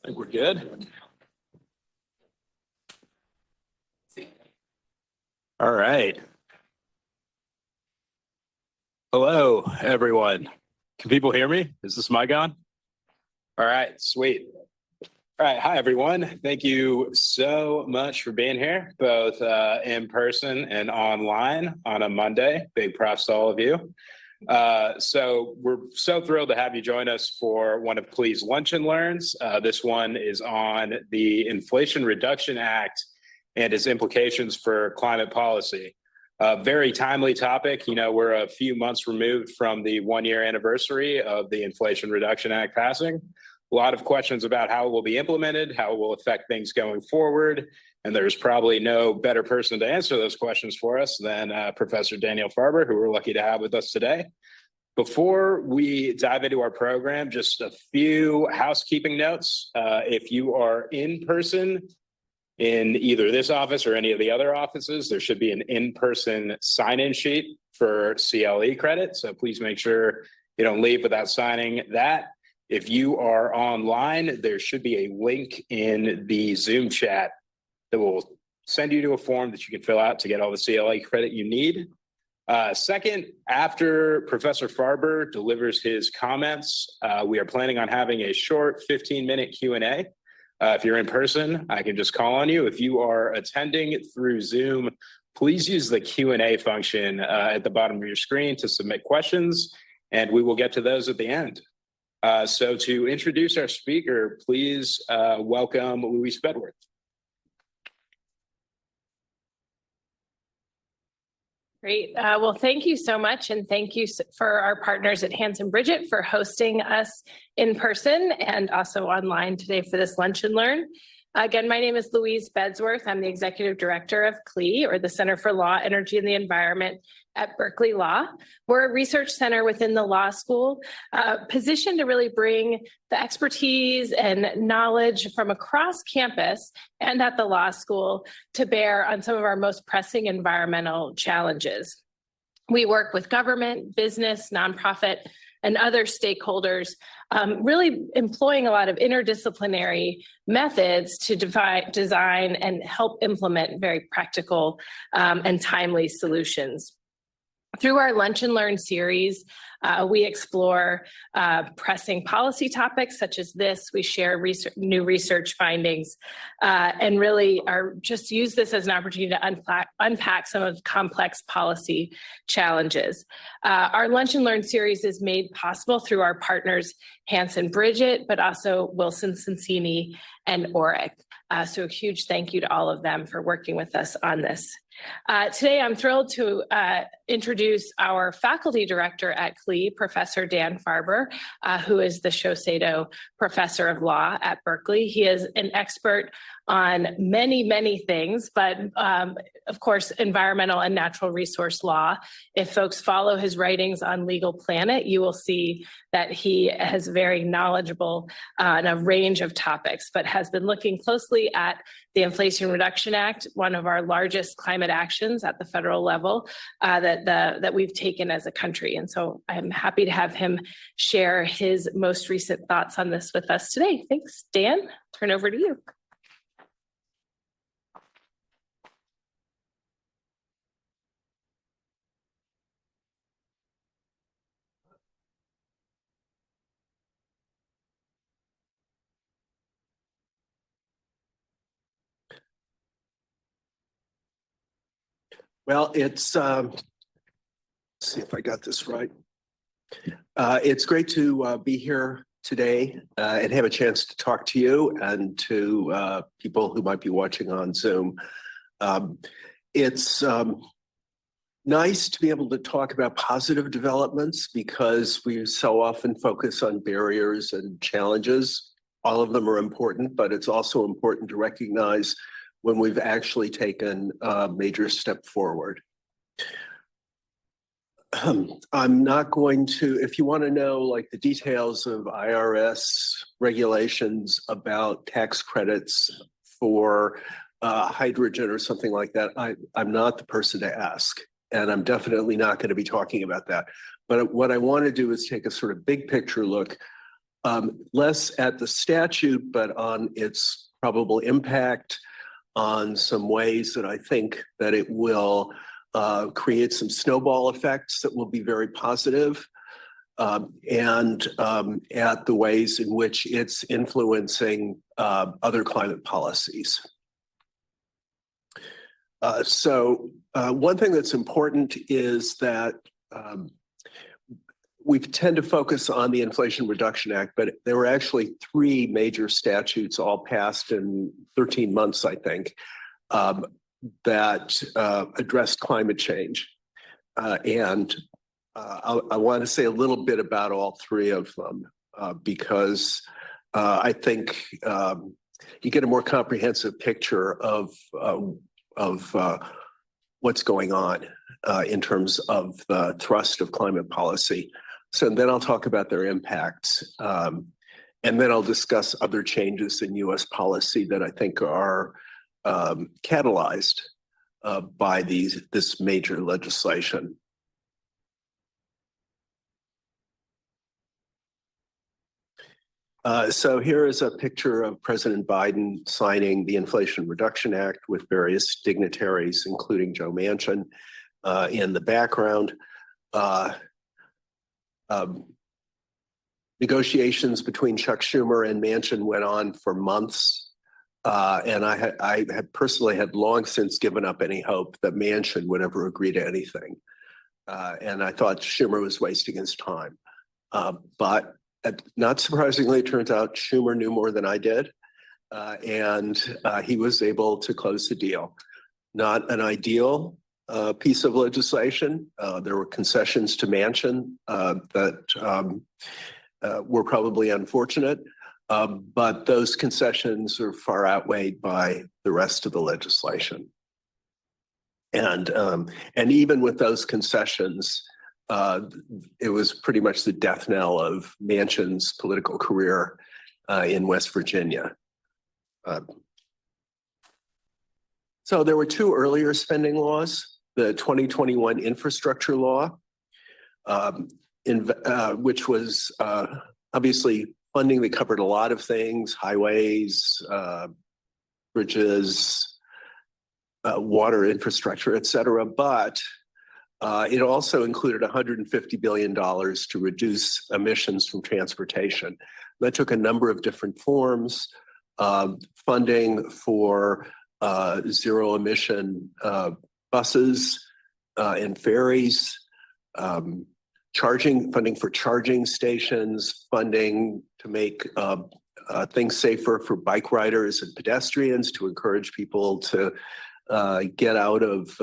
I think we're good. All right. Hello, everyone. Can people hear me? Is this mic on? All right, sweet. All right, hi, everyone. Thank you so much for being here, both in person and online on a Monday. Big props to all of you. So we're so thrilled to have you join us for one of CLE's Lunch and Learns. This one is on the Inflation Reduction Act and its implications for climate policy. A very timely topic. You know, we're a few months removed from the one-year anniversary of the Inflation Reduction Act passing. A lot of questions about how it will be implemented, how it will affect things going forward. And there's probably no better person to answer those questions for us than Professor Daniel Farber, who we're lucky to have with us today. Before we dive into our program, just a few housekeeping notes. If you are in person in either this office or any of the other offices, there should be an in-person sign-in sheet for CLE credit. So please make sure you don't leave without signing that. If you are online, there should be a link in the Zoom chat that will send you to a form that you can fill out to get all the CLE credit you need. Second, after Professor Farber delivers his comments, we are planning on having a short 15-minute Q&A. If you're in person, I can just call on you. If you are attending through Zoom, please use the Q&A function at the bottom of your screen to submit questions, and we will get to those at the end. So to introduce our speaker, please welcome Louise Bedworth. Great. Well, thank you so much. And thank you for our partners at Hanson Bridget for hosting us in person and also online today for this Lunch and Learn. Again, my name is Louise Bedworth. I'm the Executive Director of CLE, or the Center for Law, Energy, and the Environment at Berkeley Law. We're a research center within the law school, positioned to really bring the expertise and knowledge from across campus and at the law school to bear on some of our most pressing environmental challenges. We work with government, business, nonprofit, and other stakeholders, really employing a lot of interdisciplinary methods to design and help implement very practical and timely solutions. Through our Lunch and Learn series, we explore pressing policy topics such as this. We share new research findings and really just use this as an opportunity to unpack some of the complex policy challenges. Our Lunch and Learn series is made possible through our partners Hanson Bridget, but also Wilson Sonsini and Oric. So a huge thank you to all of them for working with us on this. Today, I'm thrilled to introduce our faculty director at CLE, Professor Dan Farber, who is the Sato Professor of Law at Berkeley. He is an expert on many, many things, but of course, environmental and natural resource law. If folks follow his writings on Legal Planet, you will see that he is very knowledgeable on a range of topics, but has been looking closely at the Inflation Reduction Act, one of our largest climate actions at the federal level that we've taken as a country. And so I'm happy to have him share his most recent thoughts on this with us today. Thanks, Dan. Turn over to you. Well, it's, let's see if I got this right. It's great to be here today and have a chance to talk to you and to people who might be watching on Zoom. It's nice to be able to talk about positive developments because we so often focus on barriers and challenges. All of them are important, but it's also important to recognize when we've actually taken a major step forward. I'm not going to, if you want to know like the details of IRS regulations about tax credits for hydrogen or something like that, I'm not the person to ask. And I'm definitely not going to be talking about that. But what I want to do is take a sort of big picture look less at the statute, but on its probable impact, on some ways that I think that it will create some snowball effects that will be very positive, and at the ways in which it's influencing other climate policies. So one thing that's important is that we tend to focus on the Inflation Reduction Act, but there were actually 3 major statutes all passed in 13 months, I think, that addressed climate change. And I want to say a little bit about all 3 of them because I think you get a more comprehensive picture of what's going on in terms of the thrust of climate policy. So then I'll talk about their impacts, and then I'll discuss other changes in U.S. policy that I think are catalyzed by this major legislation. So here is a picture of President Biden signing the Inflation Reduction Act with various dignitaries, including Joe Manchin, in the background. Negotiations between Chuck Schumer and Manchin went on for months, and I had personally had long since given up any hope that Manchin would ever agree to anything, and I thought Schumer was wasting his time. But not surprisingly, it turns out Schumer knew more than I did, and he was able to close the deal. Not an ideal piece of legislation. There were concessions to Manchin that were probably unfortunate, but those concessions are far outweighed by the rest of the legislation. And even with those concessions, it was pretty much the death knell of Manchin's political career in West Virginia. So there were 2 earlier spending laws. The 2021 infrastructure law, which was obviously funding that covered a lot of things: highways, bridges, water infrastructure, et cetera. But it also included $150 billion to reduce emissions from transportation. That took a number of different forms: funding for zero emission buses and ferries, funding for charging stations, funding to make things safer for bike riders and pedestrians, to encourage people to get out of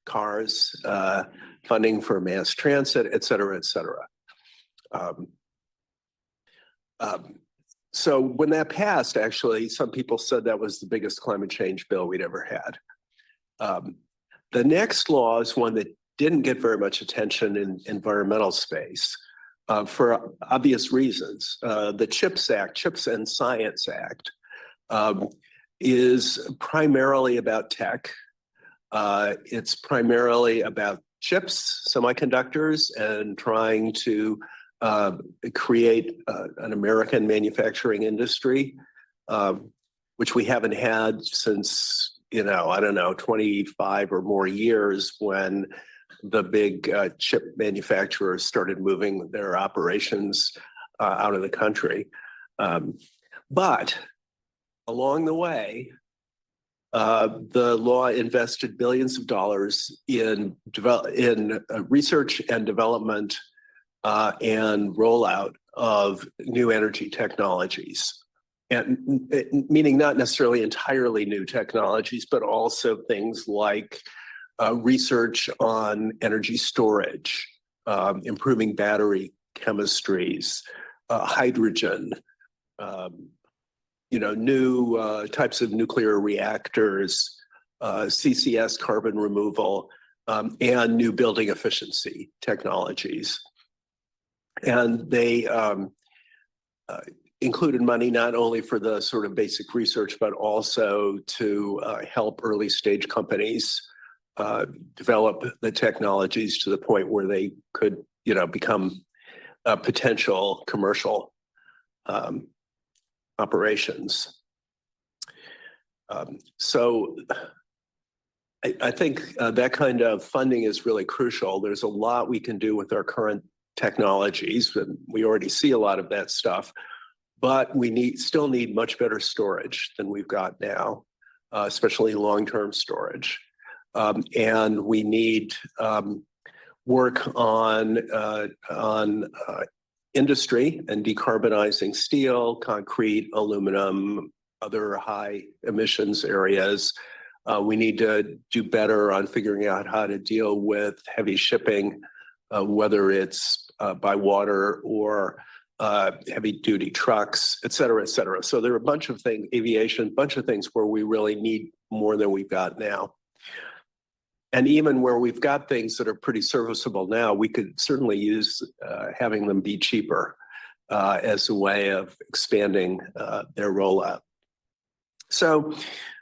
cars, funding for mass transit, et cetera, et cetera. So when that passed, actually, some people said that was the biggest climate change bill we'd ever had. The next law is one that didn't get very much attention in environmental space for obvious reasons. The CHIPS Act, Chips and Science Act, is primarily about tech. It's primarily about chips, semiconductors, and trying to create an American manufacturing industry, which we haven't had since, I don't know, 25 or more years, when the big chip manufacturers started moving their operations out of the country. But along the way, the law invested billions of dollars in research and development and rollout of new energy technologies, and meaning not necessarily entirely new technologies, but also things like research on energy storage, improving battery chemistries, hydrogen, new types of nuclear reactors, CCS, carbon removal, and new building efficiency technologies. And they included money not only for the sort of basic research, but also to help early stage companies develop the technologies to the point where they could, become potential commercial operations. So I think that kind of funding is really crucial. There's a lot we can do with our current technologies, and we already see a lot of that stuff, but we still need much better storage than we've got now, especially long-term storage. And we need work on industry and decarbonizing steel, concrete, aluminum, other high emissions areas. We need to do better on figuring out how to deal with heavy shipping, whether it's by water or heavy duty trucks, et cetera, et cetera. So there are a bunch of things, aviation, a bunch of things where we really need more than we've got now. And even where we've got things that are pretty serviceable now, we could certainly use having them be cheaper as a way of expanding their rollout. So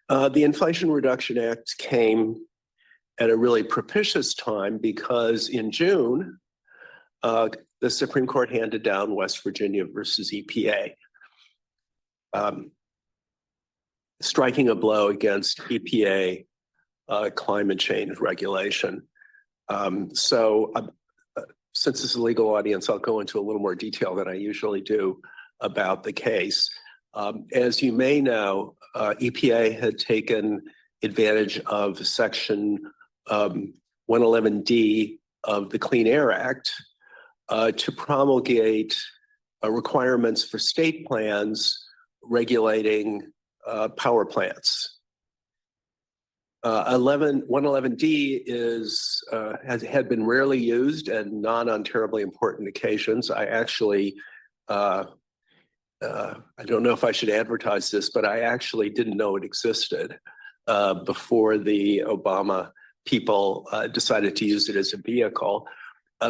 the Inflation Reduction Act came at a really propitious time because in June, the Supreme Court handed down West Virginia versus EPA, striking a blow against EPA climate change regulation. Since this is a legal audience, I'll go into a little more detail than I usually do about the case. As you may know, EPA had taken advantage of Section 111D of the Clean Air Act to promulgate requirements for state plans regulating power plants. 111D had been rarely used and not on terribly important occasions. I actually, I don't know if I should advertise this, but I actually didn't know it existed before the Obama people decided to use it as a vehicle.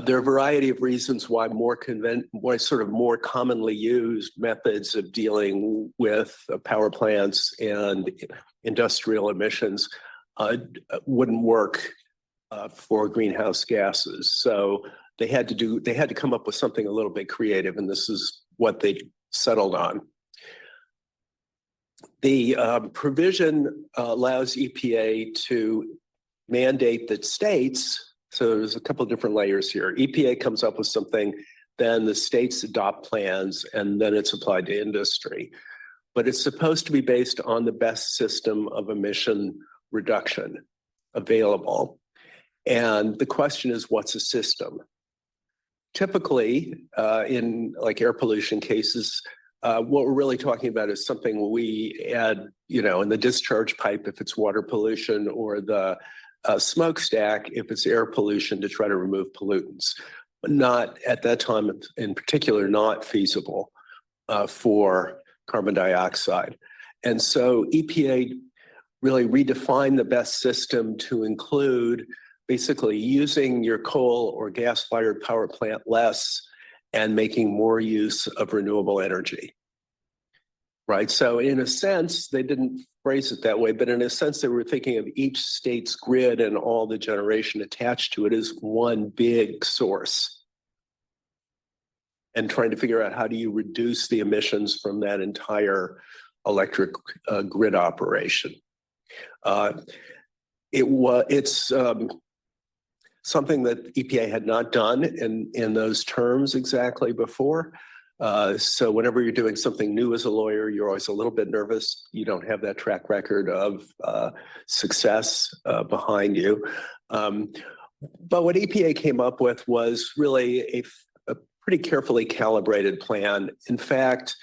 There are a variety of reasons why more commonly used methods of dealing with power plants and industrial emissions wouldn't work for greenhouse gases. So they had to come up with something a little bit creative, and this is what they settled on. The provision allows EPA to mandate that states, so there's a couple of different layers here. EPA comes up with something, then the states adopt plans, and then it's applied to industry. But it's supposed to be based on the best system of emission reduction available. And the question is, what's a system? Typically, in like air pollution cases, what we're really talking about is something we add, in the discharge pipe if it's water pollution, or the smokestack if it's air pollution to try to remove pollutants. But not at that time in particular, not feasible for carbon dioxide. And so EPA really redefined the best system to include basically using your coal or gas-fired power plant less and making more use of renewable energy, right? So in a sense, they didn't phrase it that way, but in a sense, they were thinking of each state's grid and all the generation attached to it as one big source, and trying to figure out how do you reduce the emissions from that entire electric grid operation. It's something that EPA had not done in those terms exactly before. So whenever you're doing something new as a lawyer, you're always a little bit nervous. You don't have that track record of success behind you. But what EPA came up with was really a pretty carefully calibrated plan. In fact,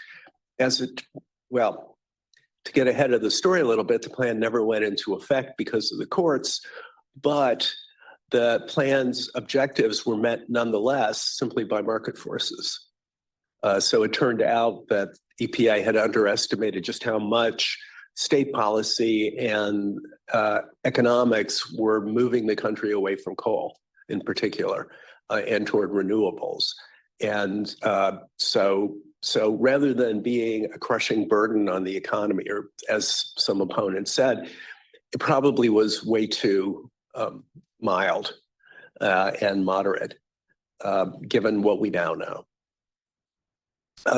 to get ahead of the story a little bit, the plan never went into effect because of the courts, but the plan's objectives were met nonetheless simply by market forces. So it turned out that EPA had underestimated just how much state policy and economics were moving the country away from coal in particular and toward renewables. And so rather than being a crushing burden on the economy, or as some opponents said, it probably was way too mild and moderate, given what we now know.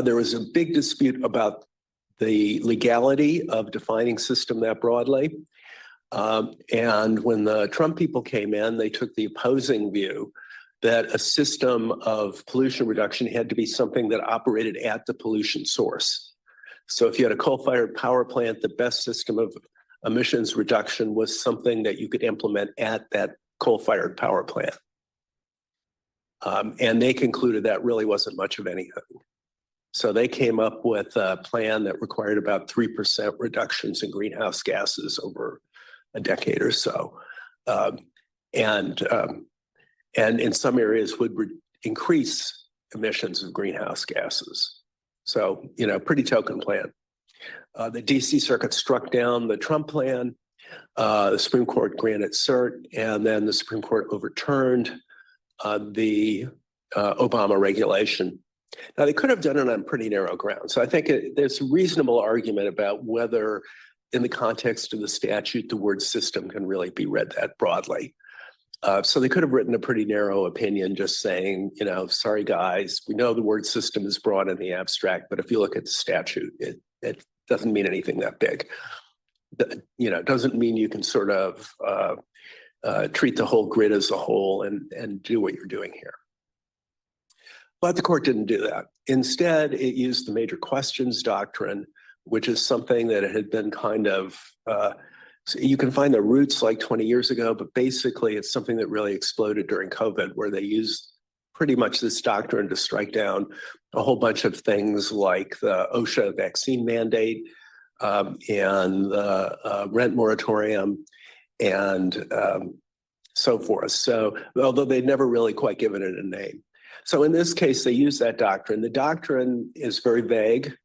There was a big dispute about the legality of defining system that broadly. And when the Trump people came in, they took the opposing view that a system of pollution reduction had to be something that operated at the pollution source. So if you had a coal-fired power plant, the best system of emissions reduction was something that you could implement at that coal-fired power plant. And they concluded that really wasn't much of anything. So they came up with a plan that required about 3% reductions in greenhouse gases over a decade or so. And in some areas would increase emissions of greenhouse gases. So, pretty token plan. The DC Circuit struck down the Trump plan. The Supreme Court granted cert, and then the Supreme Court overturned the Obama regulation. Now, they could have done it on pretty narrow ground. So I think there's a reasonable argument about whether, in the context of the statute, the word system can really be read that broadly. So they could have written a pretty narrow opinion just saying, sorry, guys, we know the word system is broad in the abstract, but if you look at the statute, it doesn't mean anything that big. It doesn't mean you can sort of treat the whole grid as a whole and do what you're doing here. But the court didn't do that. Instead, it used the major questions doctrine, which is something that it had been kind of, you can find the roots like 20 years ago, but basically it's something that really exploded during COVID, where they used pretty much this doctrine to strike down a whole bunch of things like the OSHA vaccine mandate and the rent moratorium and so forth. So, although they'd never really quite given it a name. So in this case, they use that doctrine. The doctrine is very vague.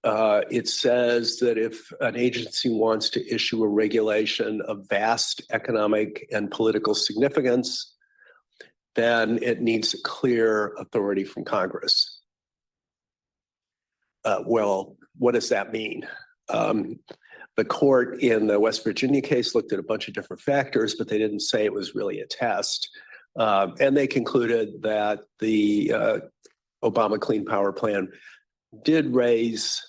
It says that if an agency wants to issue a regulation of vast economic and political significance, then it needs a clear authority from Congress. Well, what does that mean? The court in the West Virginia case looked at a bunch of different factors, but they didn't say it was really a test. And they concluded that the Obama Clean Power Plan did raise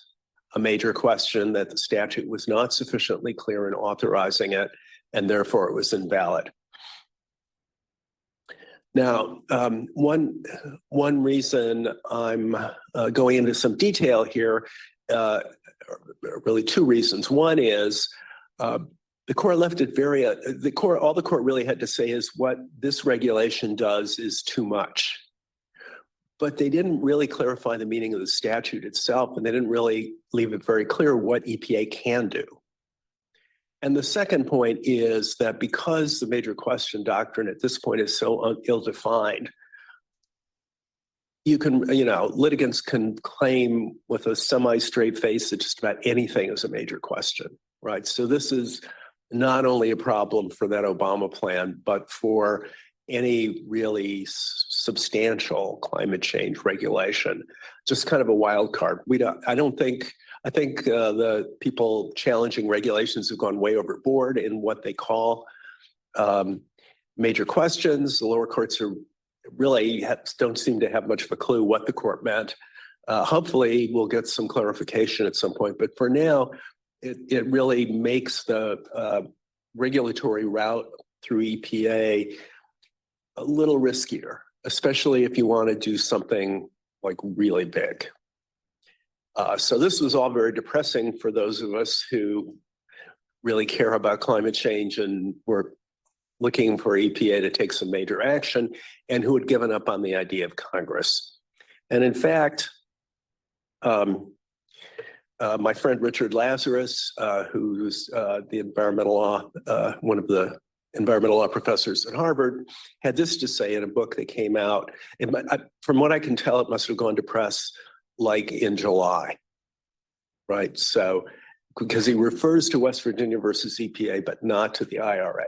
a major question, that the statute was not sufficiently clear in authorizing it, and therefore it was invalid. Now, one reason I'm going into some detail here, really two reasons. One is the court left it very, all the court really had to say is what this regulation does is too much. But they didn't really clarify the meaning of the statute itself, and they didn't really leave it very clear what EPA can do. And the second point is that because the major question doctrine at this point is so ill-defined, you can, litigants can claim with a semi-straight face that just about anything is a major question, right? So this is not only a problem for that Obama plan, but for any really substantial climate change regulation, just kind of a wild card. I think the people challenging regulations have gone way overboard in what they call major questions. The lower courts are really don't seem to have much of a clue what the court meant. Hopefully we'll get some clarification at some point, but for now, it really makes the regulatory route through EPA a little riskier, especially if you want to do something like really big. So this was all very depressing for those of us who really care about climate change and were looking for EPA to take some major action, and who had given up on the idea of Congress. And in fact, my friend Richard Lazarus, who's the environmental law, one of the environmental law professors at Harvard, had this to say in a book that came out. From what I can tell, it must have gone to press like in July, right? So, because he refers to West Virginia versus EPA, but not to the IRA.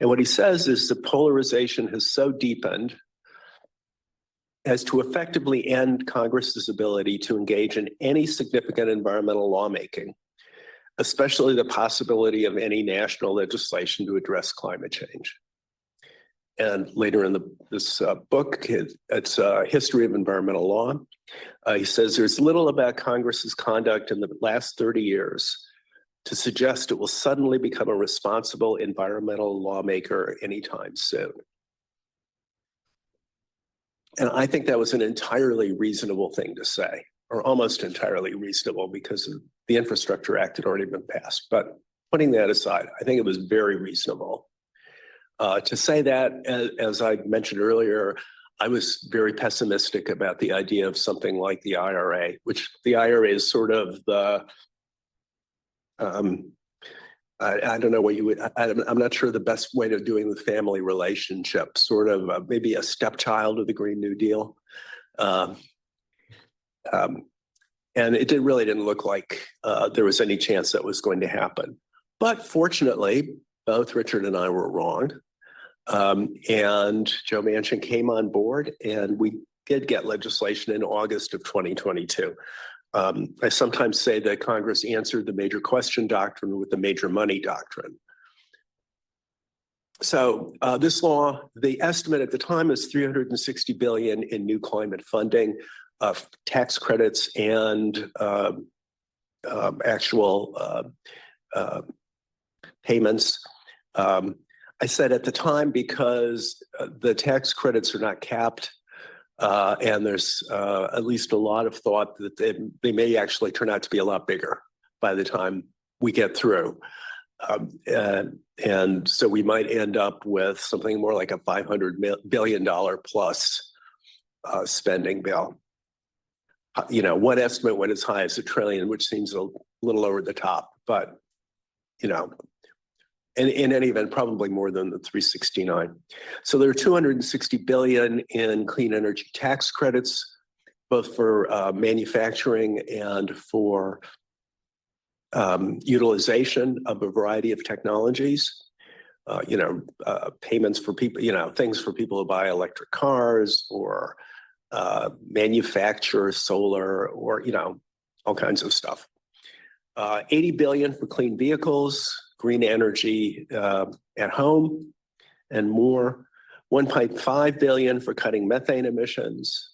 And what he says is the polarization has so deepened as to effectively end Congress's ability to engage in any significant environmental lawmaking, especially the possibility of any national legislation to address climate change. and later in this book, it's a history of environmental law. He says there's little about Congress's conduct in the last 30 years to suggest it will suddenly become a responsible environmental lawmaker anytime soon. And I think that was an entirely reasonable thing to say, or almost entirely reasonable, because the Infrastructure Act had already been passed. But putting that aside, I think it was very reasonable. To say that, as I mentioned earlier, I was very pessimistic about the idea of something like the IRA, which the IRA is sort of the, I don't know what you would, I'm not sure the best way of doing the family relationship, sort of maybe a stepchild of the Green New Deal. And it really didn't look like there was any chance that was going to happen. But fortunately, both Richard and I were wrong. And Joe Manchin came on board, and we did get legislation in August of 2022. I sometimes say that Congress answered the major question doctrine with the major money doctrine. So this law, the estimate at the time is $360 billion in new climate funding, tax credits, and actual payments. I said at the time, because the tax credits are not capped, and there's at least a lot of thought that they may actually turn out to be a lot bigger by the time we get through. And so we might end up with something more like a $500 billion plus spending bill. You know, one estimate went as high as $1 trillion, which seems a little over the top, but, you know, in any event, probably more than the 369. So there are 260 billion in clean energy tax credits, both for manufacturing and for utilization of a variety of technologies. Payments for people, things for people who buy electric cars or manufacture solar, or all kinds of stuff. 80 billion for clean vehicles, green energy at home, and more. 1.5 billion for cutting methane emissions.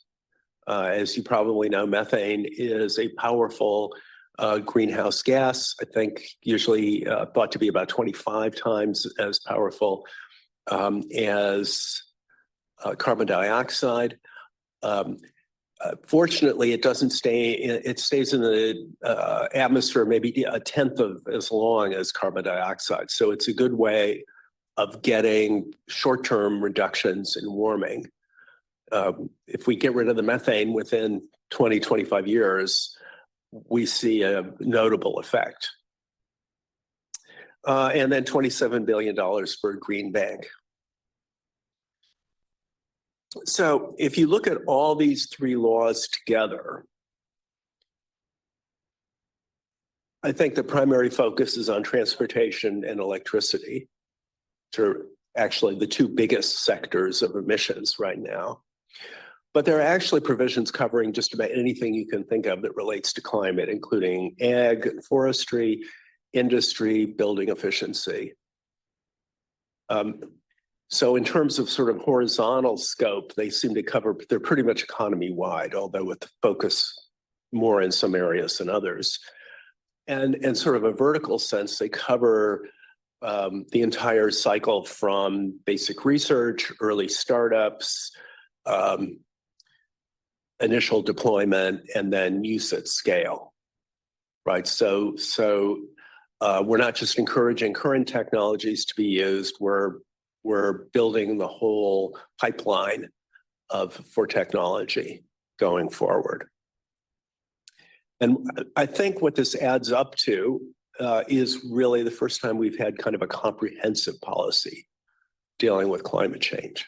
As you probably know, methane is a powerful greenhouse gas. I think usually thought to be about 25 times as powerful as carbon dioxide. Fortunately, it doesn't stay, it stays in the atmosphere maybe a tenth of as long as carbon dioxide. So it's a good way of getting short-term reductions in warming. If we get rid of the methane within 20, 25 years, we see a notable effect. And then $27 billion for a green bank. So if you look at all these three laws together, I think the primary focus is on transportation and electricity, which are actually the two biggest sectors of emissions right now. But there are actually provisions covering just about anything you can think of that relates to climate, including ag, forestry, industry, building efficiency. So in terms of sort of horizontal scope, they seem to cover, they're pretty much economy-wide, although with the focus more in some areas than others. And in sort of a vertical sense, they cover the entire cycle from basic research, early startups, initial deployment, and then use at scale, right? So we're not just encouraging current technologies to be used, we're building the whole pipeline for technology going forward. And I think what this adds up to is really the first time we've had kind of a comprehensive policy dealing with climate change,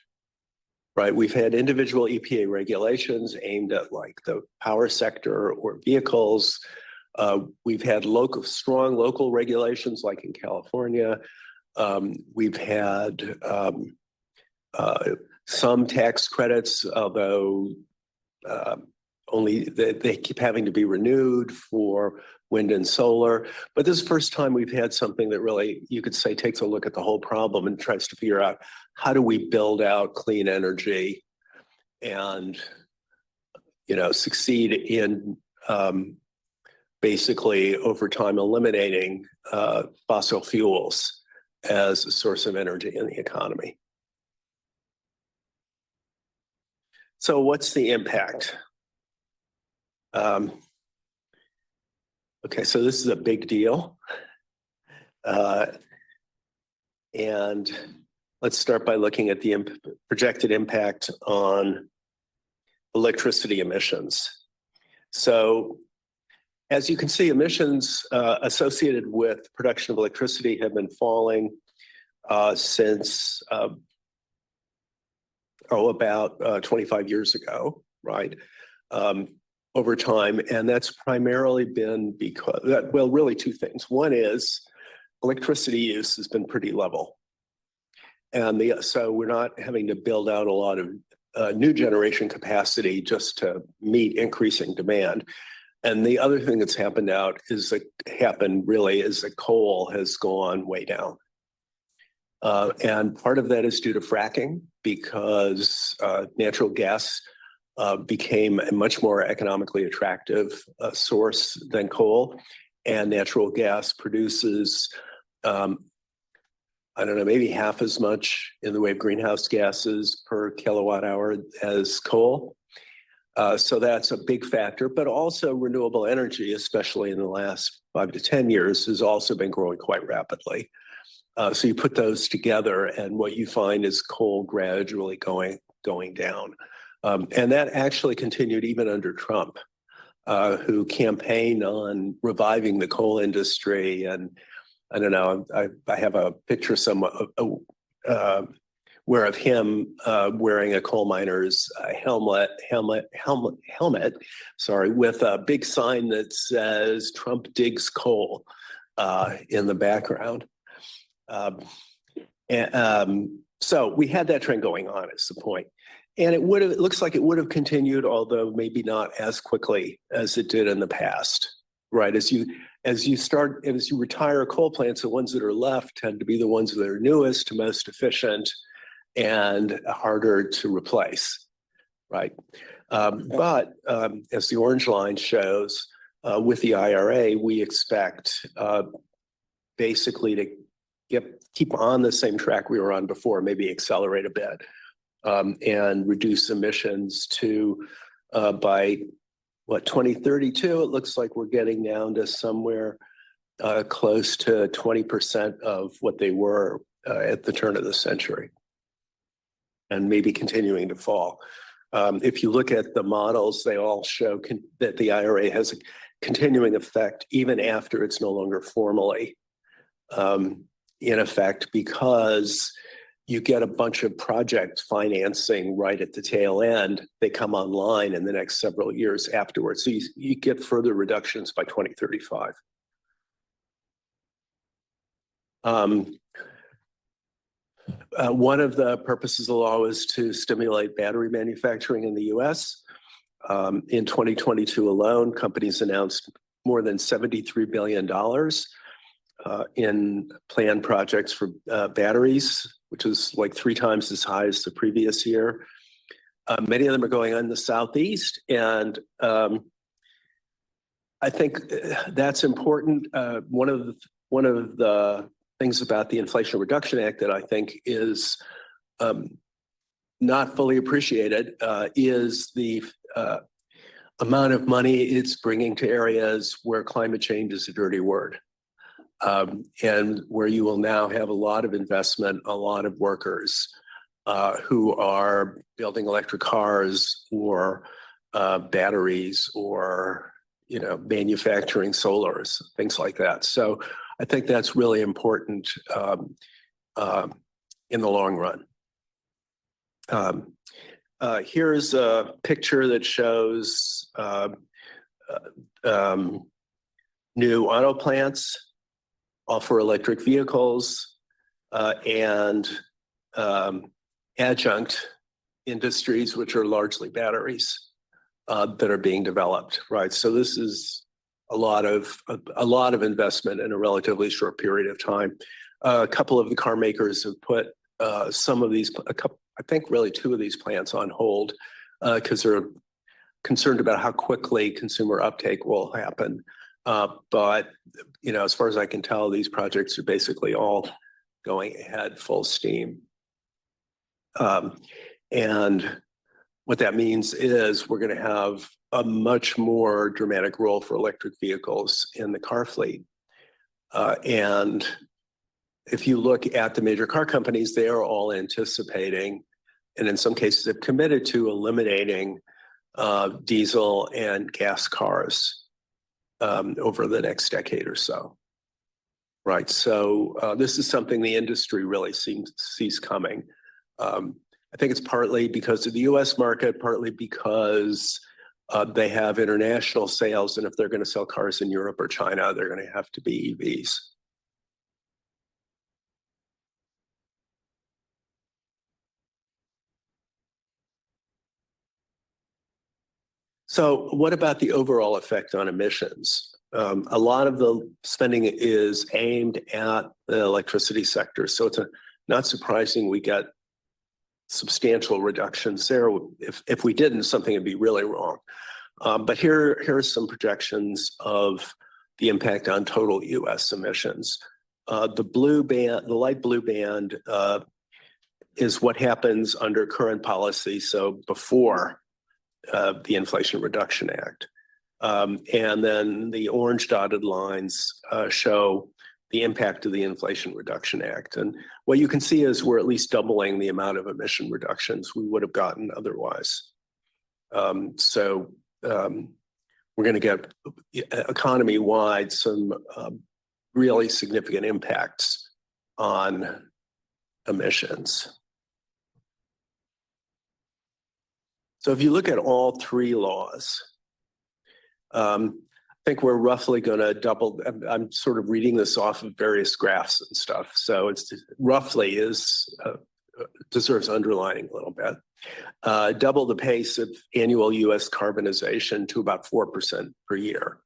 right? We've had individual EPA regulations aimed at like the power sector or vehicles. We've had strong local regulations like in California. We've had some tax credits, although they keep having to be renewed for wind and solar. But this is the first time we've had something that really, you could say, takes a look at the whole problem and tries to figure out how do we build out clean energy and, succeed in basically over time eliminating fossil fuels as a source of energy in the economy. So what's the impact? Okay, so this is a big deal. And let's start by looking at the projected impact on electricity emissions. So as you can see, emissions associated with production of electricity have been falling since about 25 years ago, right? Over time. And that's primarily been because, well, really two things. One is electricity use has been pretty level. And so we're not having to build out a lot of new generation capacity just to meet increasing demand. And the other thing that's happened is that coal has gone way down. And part of that is due to fracking because natural gas became a much more economically attractive source than coal. And natural gas produces, maybe half as much in the way of greenhouse gases per kilowatt hour as coal. So that's a big factor, but also renewable energy, especially in the last 5 to 10 years, has also been growing quite rapidly. So you put those together and what you find is coal gradually going down. And that actually continued even under Trump, who campaigned on reviving the coal industry. And I don't know, I have a picture where of him wearing a coal miner's helmet, with a big sign that says Trump digs coal in the background. So we had that trend going on is the point. And it looks like it would have continued, although maybe not as quickly as it did in the past, right? As you retire coal plants, the ones that are left tend to be the ones that are newest, most efficient, and harder to replace, right? But as the orange line shows, with the IRA, we expect basically to keep on the same track we were on before, maybe accelerate a bit. And reduce emissions to by 2032, it looks like we're getting down to somewhere close to 20% of what they were at the turn of the century, and maybe continuing to fall. If you look at the models, they all show that the IRA has a continuing effect even after it's no longer formally in effect, because you get a bunch of project financing right at the tail end. They come online in the next several years afterwards. So you get further reductions by 2035. One of the purposes of the law is to stimulate battery manufacturing in the US. In 2022 alone, companies announced more than $73 billion in planned projects for batteries, which is like 3 times as high as the previous year. Many of them are going on in the Southeast, and I think that's important. One of the things about the Inflation Reduction Act that I think is not fully appreciated is the amount of money it's bringing to areas where climate change is a dirty word. And where you will now have a lot of investment, a lot of workers who are building electric cars or batteries or manufacturing solars, things like that. So I think that's really important in the long run. Here's a picture that shows new auto plants, all for electric vehicles, and adjunct industries, which are largely batteries. that are being developed, right? So this is a lot of investment in a relatively short period of time. A couple of the car makers have put some of these, I think really two of these plants on hold because they're concerned about how quickly consumer uptake will happen. But as far as I can tell, these projects are basically all going ahead full steam. And what that means is we're going to have a much more dramatic role for electric vehicles in the car fleet. And if you look at the major car companies, they are all anticipating, and in some cases have committed to eliminating diesel and gas cars over the next decade or so. Right. So this is something the industry really sees coming. I think it's partly because of the US market, partly because they have international sales. And if they're going to sell cars in Europe or China, they're going to have to be EVs. So what about the overall effect on emissions? A lot of the spending is aimed at the electricity sector. So it's not surprising we get substantial reductions there. If we didn't, something would be really wrong. But here are some projections of the impact on total US emissions. The light blue band is what happens under current policy. So before the Inflation Reduction Act. And then the orange dotted lines show the impact of the Inflation Reduction Act. And what you can see is we're at least doubling the amount of emission reductions we would have gotten otherwise. So we're going to get economy-wide some really significant impacts on emissions. So if you look at all three laws, I think we're roughly going to double. I'm sort of reading this off of various graphs and stuff. So it's roughly deserves underlining a little bit. Double the pace of annual US carbonization to about 4% per year.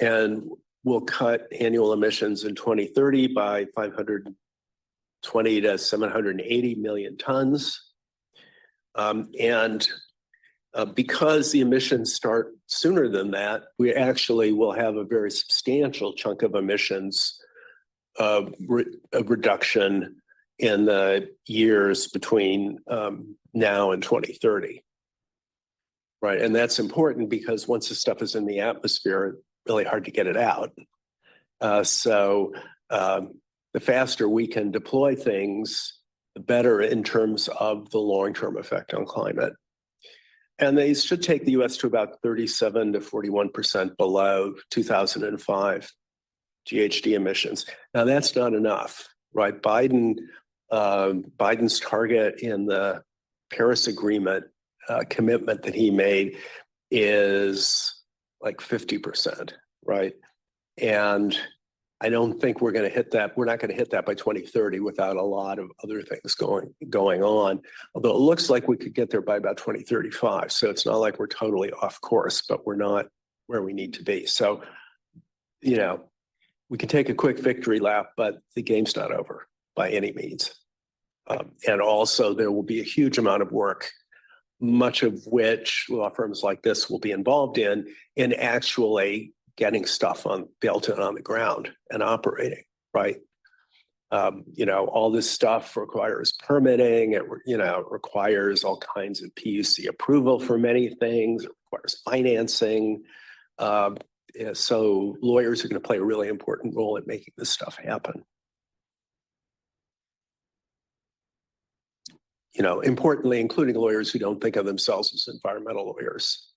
And we'll cut annual emissions in 2030 by 520 to 780 million tons. Because the emissions start sooner than that, we actually will have a very substantial chunk of emissions reduction in the years between now and 2030. Right, and that's important because once this stuff is in the atmosphere, it's really hard to get it out. So the faster we can deploy things, the better in terms of the long-term effect on climate. And they should take the US to about 37 to 41% below 2005 GHG emissions. Now that's not enough, right? Biden's target in the Paris Agreement commitment that he made is like 50%, right? And I don't think we're going to hit that. We're not going to hit that by 2030 without a lot of other things going on. Although it looks like we could get there by about 2035. So it's not like we're totally off course, but we're not where we need to be. So, we can take a quick victory lap, but the game's not over by any means. And also there will be a huge amount of work, much of which law firms like this will be involved in actually getting stuff built and on the ground and operating, right? All this stuff requires permitting. It requires all kinds of PUC approval for many things. It requires financing. So lawyers are going to play a really important role in making this stuff happen. Importantly, including lawyers who don't think of themselves as environmental lawyers.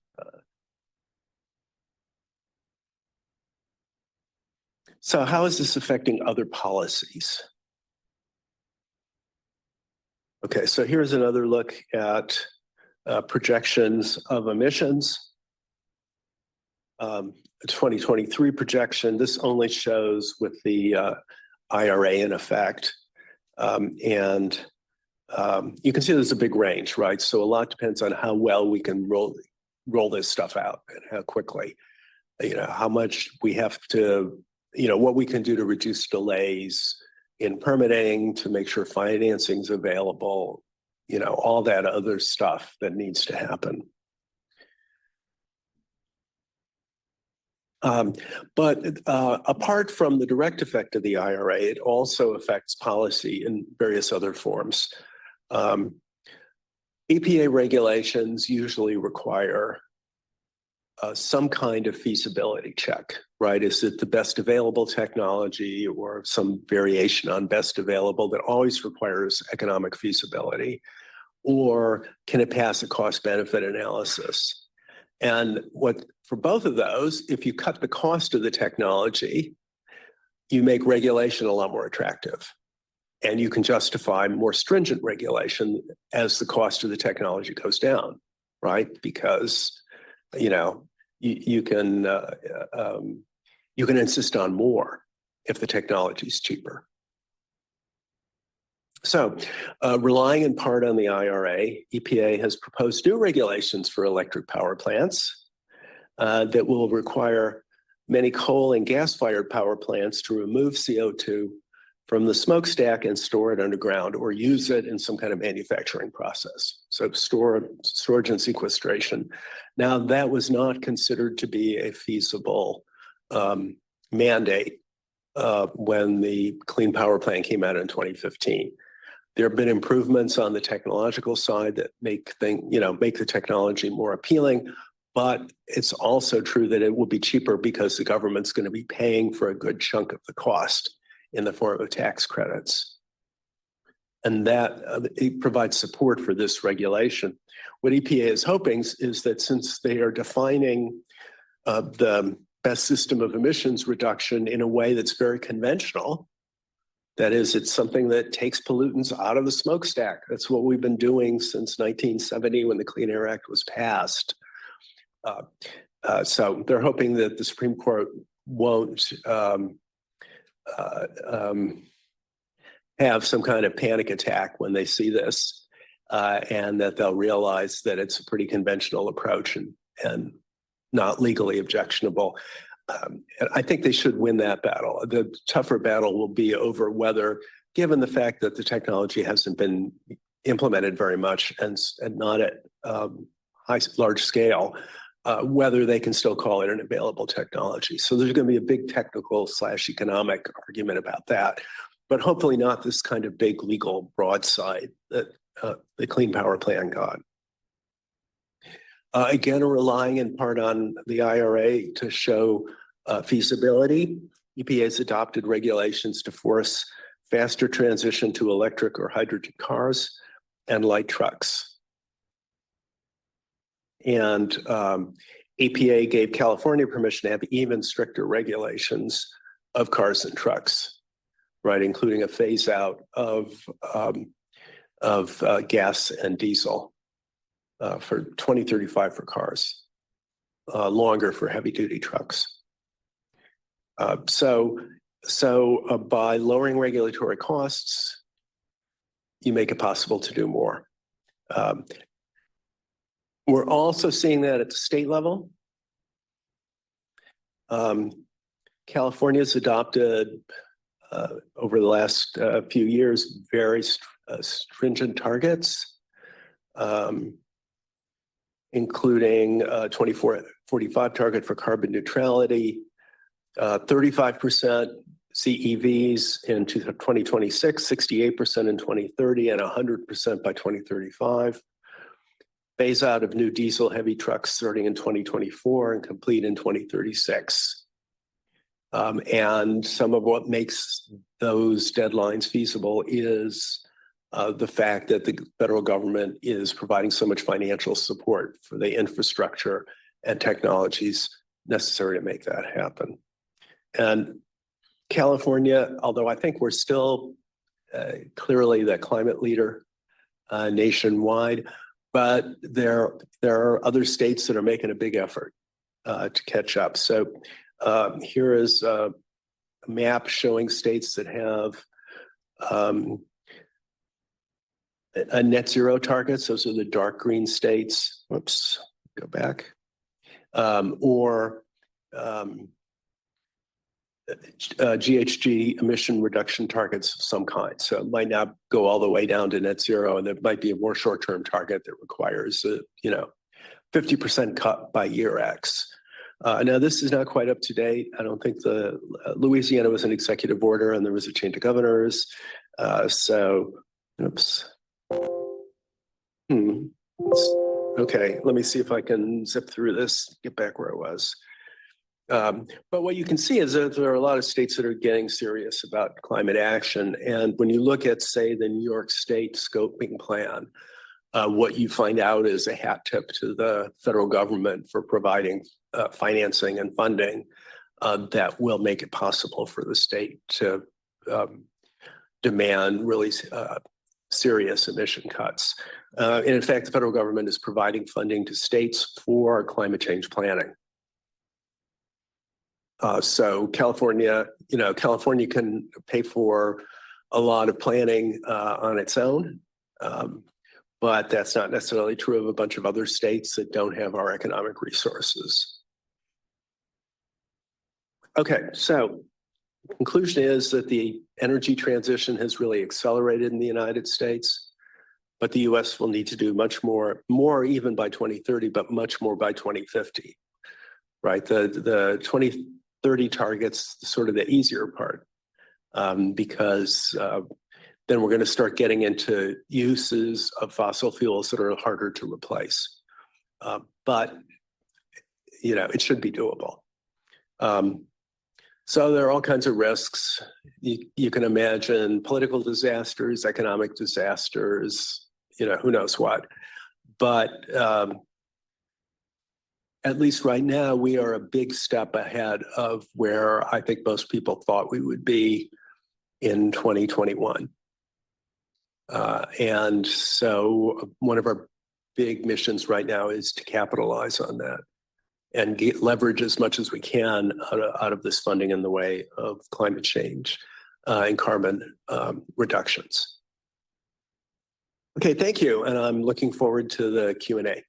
So how is this affecting other policies? Okay, so here's another look at projections of emissions. 2023 projection, this only shows with the IRA in effect. And You can see there's a big range, right? So a lot depends on how well we can roll this stuff out and how quickly, how much we have to, what we can do to reduce delays in permitting, to make sure financing's available, all that other stuff that needs to happen. But apart from the direct effect of the IRA, it also affects policy in various other forms. EPA regulations usually require some kind of feasibility check, right? Is it the best available technology or some variation on best available that always requires economic feasibility? Or can it pass a cost-benefit analysis? And for both of those, if you cut the cost of the technology, you make regulation a lot more attractive. And you can justify more stringent regulation as the cost of the technology goes down, right? Because, you can insist on more if the technology is cheaper. So, relying in part on the IRA, EPA has proposed new regulations for electric power plants that will require many coal and gas-fired power plants to remove CO2 from the smokestack and store it underground or use it in some kind of manufacturing process. So storage and sequestration. Now, that was not considered to be a feasible mandate when the Clean Power Plan came out in 2015. There have been improvements on the technological side that make the technology more appealing, but it's also true that it will be cheaper because the government's going to be paying for a good chunk of the cost in the form of tax credits. And that it provides support for this regulation. What EPA is hoping is that since they are defining the best system of emissions reduction in a way that's very conventional, that is, it's something that takes pollutants out of the smokestack. That's what we've been doing since 1970 when the Clean Air Act was passed. So they're hoping that the Supreme Court won't have some kind of panic attack when they see this, and that they'll realize that it's a pretty conventional approach and not legally objectionable. And I think they should win that battle. The tougher battle will be over whether, given the fact that the technology hasn't been implemented very much and not at large scale, whether they can still call it an available technology. So there's going to be a big technical/economic argument about that, but hopefully not this kind of big legal broadside that the Clean Power Plan got. Again, relying in part on the IRA to show feasibility, EPA has adopted regulations to force faster transition to electric or hydrogen cars and light trucks. And EPA gave California permission to have even stricter regulations of cars and trucks, right, including a phase out of gas and diesel for 2035 for cars, longer for heavy duty trucks. So by lowering regulatory costs, you make it possible to do more. We're also seeing that at the state level. California's adopted over the last few years very stringent targets, including 2045 target for carbon neutrality, 35% CEVs in 2026, 68% in 2030, and 100% by 2035. Phase out of new diesel heavy trucks starting in 2024 and complete in 2036. And some of what makes those deadlines feasible is the fact that the federal government is providing so much financial support for the infrastructure and technologies necessary to make that happen. And California, although I think we're still clearly the climate leader nationwide, but there are other states that are making a big effort to catch up. So here is a map showing states that have net zero targets. Those are the dark green states. Whoops, go back. Or GHG emission reduction targets of some kind. So it might not go all the way down to net zero, and there might be a more short-term target that requires a 50% cut by year X. Now, this is not quite up to date. I don't think the Louisiana was an executive order, and there was a change of governors. Oops. Okay, let me see if I can zip through this, get back where I was. But what you can see is that there are a lot of states that are getting serious about climate action. And when you look at, say, the New York State scoping plan, what you find out is a hat tip to the federal government for providing financing and funding that will make it possible for the state to demand really serious emission cuts. And in fact, the federal government is providing funding to states for climate change planning. So California can pay for a lot of planning on its own, but that's not necessarily true of a bunch of other states that don't have our economic resources. Okay, so the conclusion is that the energy transition has really accelerated in the United States, but the US will need to do much more even by 2030, but much more by 2050, right? The 2030 targets sort of the easier part because then we're going to start getting into uses of fossil fuels that are harder to replace. But, it should be doable. So there are all kinds of risks. You can imagine political disasters, economic disasters, who knows what. But at least right now, we are a big step ahead of where I think most people thought we would be in 2021. And so one of our big missions right now is to capitalize on that and leverage as much as we can out of this funding in the way of climate change and carbon reductions. Okay, thank you. And I'm looking forward to the Q&A.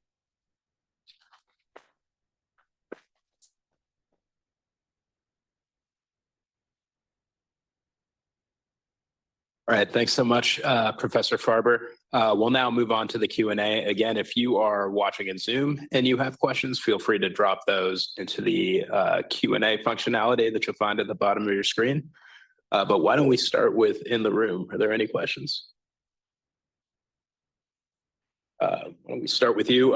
All right, thanks so much, Professor Farber. We'll now move on to the Q&A. Again, if you are watching in Zoom and you have questions, feel free to drop those into the Q&A functionality that you'll find at the bottom of your screen. But why don't we start with in the room? Are there any questions? Why don't we start with you?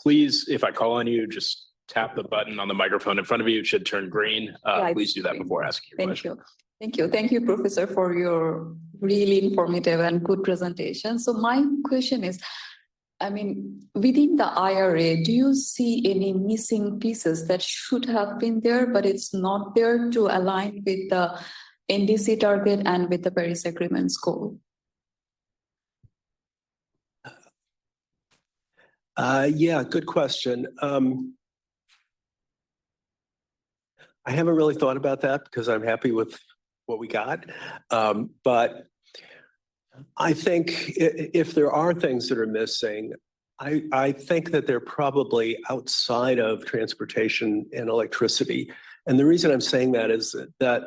Please, if I call on you, just tap the button on the microphone in front of you. It should turn green. Please do that before asking your question. Thank you. Thank you, Professor, for your really informative and good presentation. So my question is, within the IRA, do you see any missing pieces that should have been there, but it's not there to align with the NDC target and with the Paris Agreement's goal? Yeah, good question. I haven't really thought about that because I'm happy with what we got. But I think if there are things that are missing, I think that they're probably outside of transportation and electricity. And the reason I'm saying that is that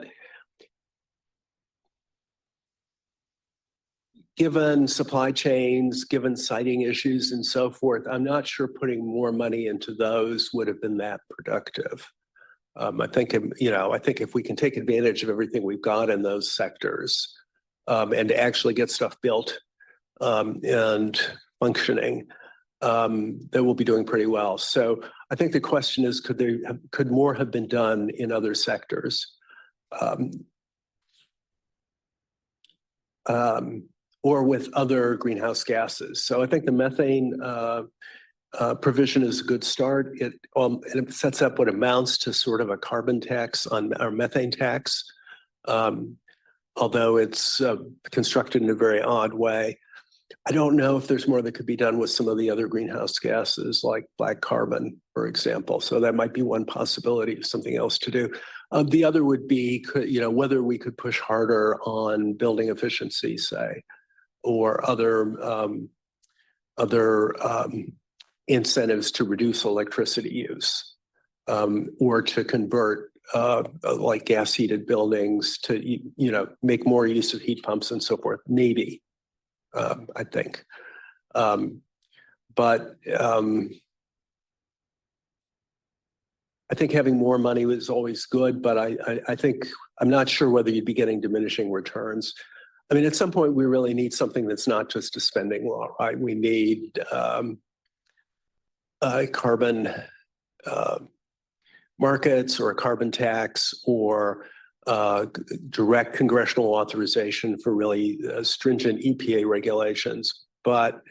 given supply chains, given siting issues and so forth, I'm not sure putting more money into those would have been that productive. I think if we can take advantage of everything we've got in those sectors and actually get stuff built and functioning, then we'll be doing pretty well. So I think the question is, could more have been done in other sectors? Or with other greenhouse gases. So I think the methane provision is a good start. It sets up what amounts to sort of a carbon tax or methane tax, although it's constructed in a very odd way. I don't know if there's more that could be done with some of the other greenhouse gases like black carbon, for example. So that might be one possibility of something else to do. The other would be, whether we could push harder on building efficiency, say. or other incentives to reduce electricity use, or to convert like gas heated buildings to, make more use of heat pumps and so forth. Maybe, I think. But I think having more money is always good, but I think I'm not sure whether you'd be getting diminishing returns. I mean, at some point, we really need something that's not just a spending law, right? We need carbon markets or a carbon tax or direct congressional authorization for really stringent EPA regulations. But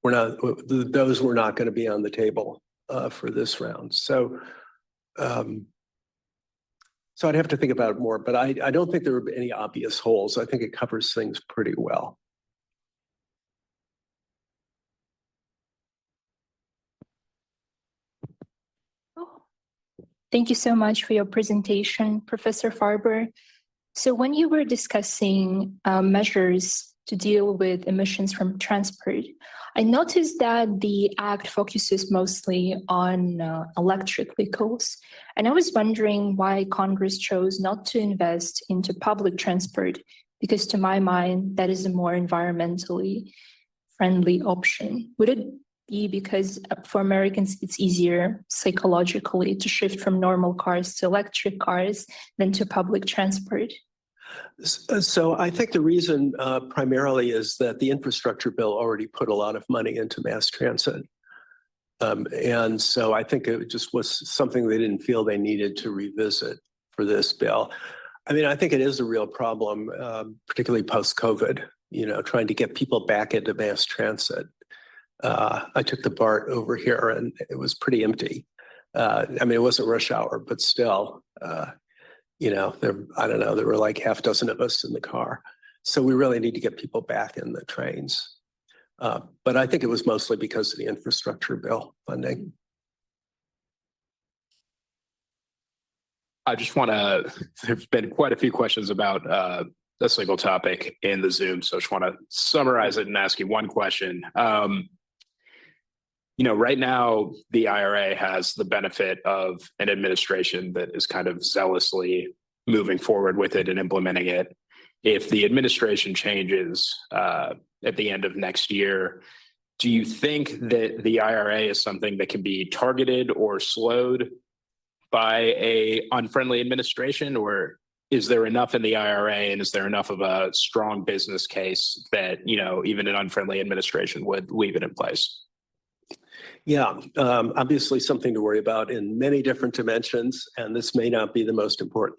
those were not going to be on the table for this round. So I'd have to think about it more, but I don't think there are any obvious holes. I think it covers things pretty well. Thank you so much for your presentation, Professor Farber. So when you were discussing measures to deal with emissions from transport, I noticed that the Act focuses mostly on electric vehicles. And I was wondering why Congress chose not to invest into public transport, because to my mind, that is a more environmentally friendly option. Would it be because for Americans, it's easier psychologically to shift from normal cars to electric cars than to public transport? So I think the reason primarily is that the infrastructure bill already put a lot of money into mass transit. And so I think it just was something they didn't feel they needed to revisit for this bill. I mean, I think it is a real problem, particularly post-COVID, trying to get people back into mass transit. I took the BART over here and it was pretty empty. I mean, it wasn't rush hour, but still, there were like half dozen of us in the car. So we really need to get people back in the trains. But I think it was mostly because of the infrastructure bill funding. I just want to, there's been quite a few questions about this single topic in the Zoom. So I just want to summarize it and ask you one question. Right now, the IRA has the benefit of an administration that is kind of zealously moving forward with it and implementing it. If the administration changes at the end of next year, do you think that the IRA is something that can be targeted or slowed by an unfriendly administration, or is there enough in the IRA and is there enough of a strong business case that, even an unfriendly administration would leave it in place? Yeah, obviously something to worry about in many different dimensions, and this may not be the most important.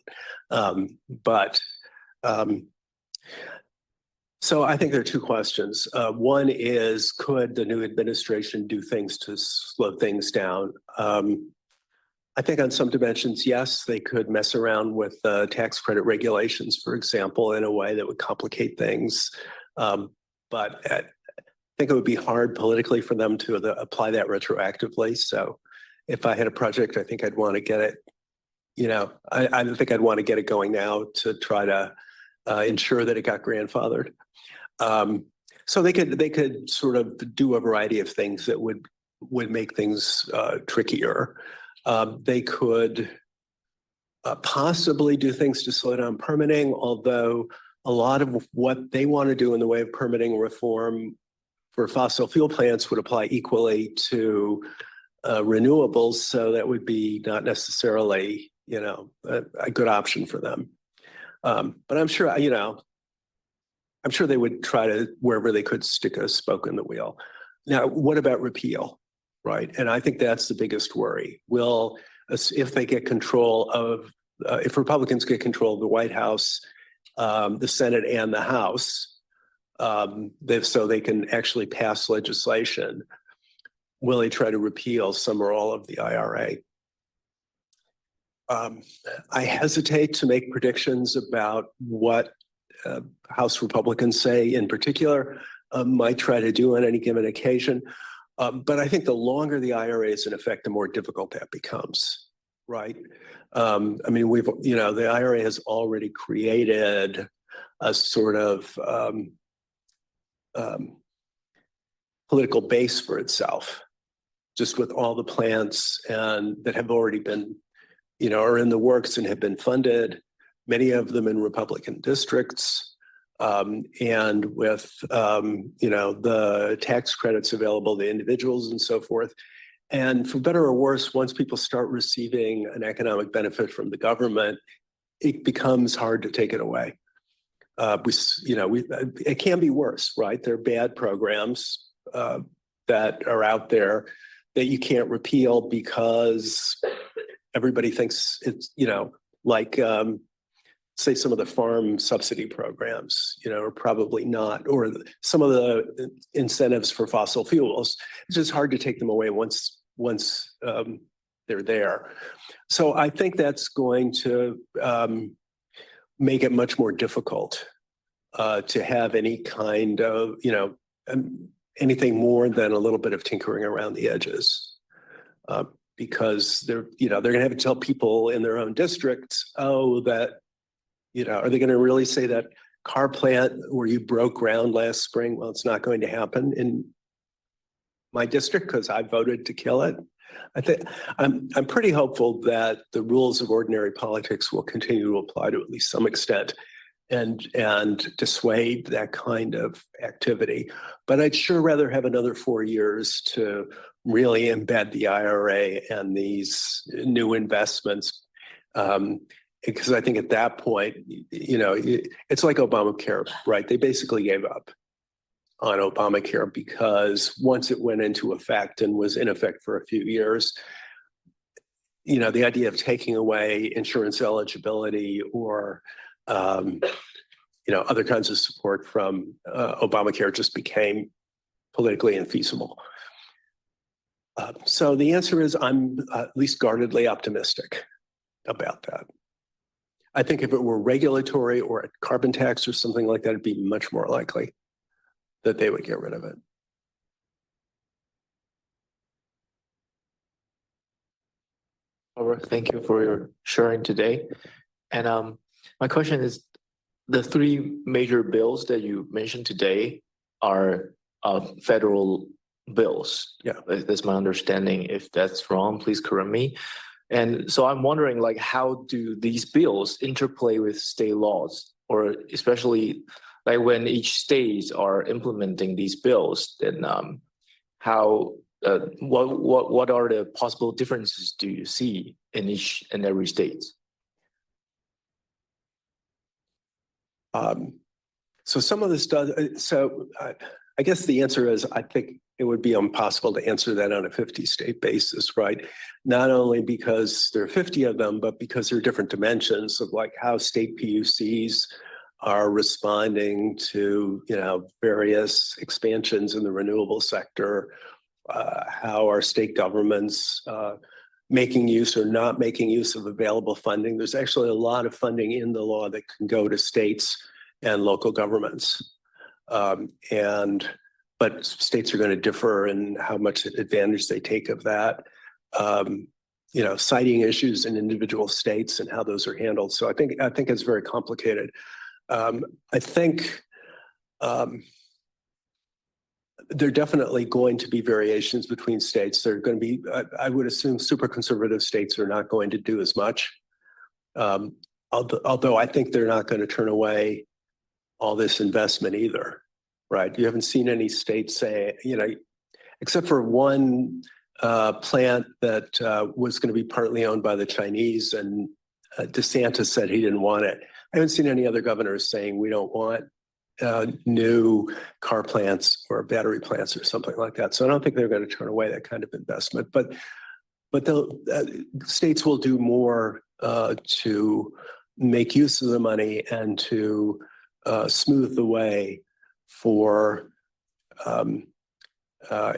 So I think there are two questions. One is, could the new administration do things to slow things down? I think on some dimensions, yes, they could mess around with tax credit regulations, for example, in a way that would complicate things. But I think it would be hard politically for them to apply that retroactively. So if I had a project, I think I'd want to get it, I don't think I'd want to get it going now to try to ensure that it got grandfathered. So they could sort of do a variety of things that would make things trickier. They could possibly do things to slow down permitting, although a lot of what they want to do in the way of permitting reform for fossil fuel plants would apply equally to renewables. So that would be not necessarily, a good option for them. But I'm sure, I'm sure they would try to, wherever they could, stick a spoke in the wheel. Now, what about repeal, right? And I think that's the biggest worry. If they get control of, if Republicans get control of the White House, the Senate and the House, so they can actually pass legislation, will they try to repeal some or all of the IRA? I hesitate to make predictions about what House Republicans say in particular might try to do on any given occasion. But I think the longer the IRA is in effect, the more difficult that becomes, right? I mean, the IRA has already created a sort of political base for itself, just with all the plants and that have already been, are in the works and have been funded, many of them in Republican districts, and with, the tax credits available to individuals and so forth. And for better or worse, once people start receiving an economic benefit from the government, it becomes hard to take it away. It can be worse, right? There are bad programs that are out there that you can't repeal because everybody thinks it's, like, say some of the farm subsidy programs, are probably not, or some of the incentives for fossil fuels. It's just hard to take them away once they're there. So I think that's going to make it much more difficult to have any kind of, anything more than a little bit of tinkering around the edges. Because they're going to have to tell people in their own districts, are they going to really say that car plant where you broke ground last spring? Well, it's not going to happen in my district because I voted to kill it. I think I'm pretty hopeful that the rules of ordinary politics will continue to apply to at least some extent and dissuade that kind of activity. But I'd sure rather have another 4 years to really embed the IRA and these new investments. Because I think at that point, it's like Obamacare, right? They basically gave up on Obamacare because once it went into effect and was in effect for a few years, the idea of taking away insurance eligibility or, other kinds of support from Obamacare just became politically infeasible. So the answer is I'm at least guardedly optimistic about that. I think if it were regulatory or a carbon tax or something like that, it'd be much more likely that they would get rid of it. Thank you for your sharing today. And my question is, the three major bills that you mentioned today are federal bills. Yeah. That's my understanding. If that's wrong, please correct me. And so I'm wondering, how do these bills interplay with state laws, or especially like when each states are implementing these bills, then what are the possible differences do you see in each and every state? So some of this does. So I guess the answer is I think it would be impossible to answer that on a 50-state basis, right? Not only because there are 50 of them, but because there are different dimensions of how state PUCs are responding to, various expansions in the renewable sector, how are state governments making use or not making use of available funding. There's actually a lot of funding in the law that can go to states and local governments. But states are going to differ in how much advantage they take of that. Citing issues in individual states and how those are handled. So I think it's very complicated. I think there are definitely going to be variations between states. There are going to be, I would assume, super conservative states are not going to do as much. Although I think they're not going to turn away all this investment either, right? You haven't seen any states say, except for one plant that was going to be partly owned by the Chinese, and DeSantis said he didn't want it. I haven't seen any other governors saying we don't want new car plants or battery plants or something like that. So I don't think they're going to turn away that kind of investment. But states will do more to make use of the money and to smooth the way for